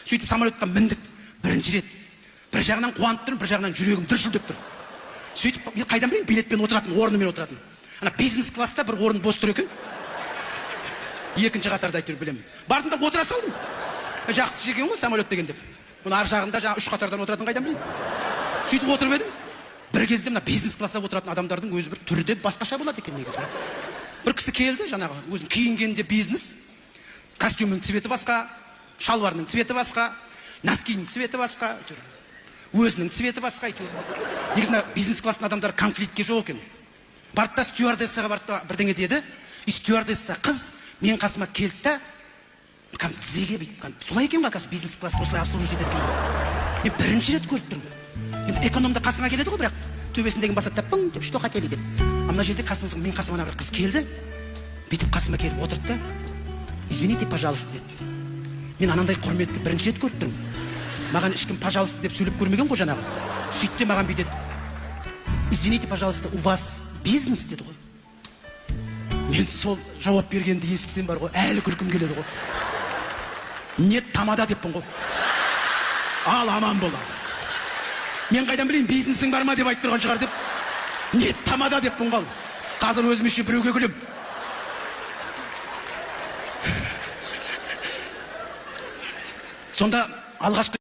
сөйтіп самолетқа міндік бірінші рет. Бір жағынан қуанып тұрмын, бір жағынан жүрегім дүрсілдеп тұр. Сөйтіп мен қайдан білейін, билетпен отыратын, орнымен отыратын. Ана бизнес класста бір орын бос тұр екен. Екінші қатарда әйтеуір білемін. Бардым да отыра салдым. Жақсы жеген ғой самолет деген деп. Бұны ар жағында жаңа үш қатардан отыратын қайдан білейін. Сөйтіп отырып едім. Бір кезде мына бизнес класста отыратын адамдардың өзі бір түрі де басқаша болады екен негізі. Бір кісі келді, жаңағы өзінің киінгенде бизнес, костюмның цветі басқа, шалбарының цветі басқа, носкиінің цветі басқа, өзінің цветі басқа. Негізі бизнес класстың адамдар конфликтке жоқ екен. Барды да стюардессаға барды да бірдеңе деді. И стюардесса қыз мен қасыма келді да, тізеге бүйтіп, солай екен ғой, бизнес класс осылай обслуживать етеді екен. Мен бірінші рет көріп тұрмын. Енді экономда қасыңа келеді ғой, бірақ төбесіндегі басады пың деп, что хотели деп. Мына жерде мен қасыма бір қыз келді, бүйтіп қасыма келіп отырды да, извините, пожалуйста деді. Мен анандай құрметті бірінші рет көріп тұрмын. Маған ешкім пожалуйста деп сөйлеп көрмеген ғой жаңағы. Сөйтті маған бүйтеді. Извините, пожалуйста, у вас бизнес деді ғой. Мен сол жауап бергенді естісем бар ғой, әлі күлкім келеді ғой. Нет, тамада деппін ғой. Ал аман бол. Мен қайдан білейін, бизнесің бар ма деп айтып тұрған шығар деп. Нет, тамада деппін ғой. Қазір өзімізше біреуге күлем. Сонда алғашқы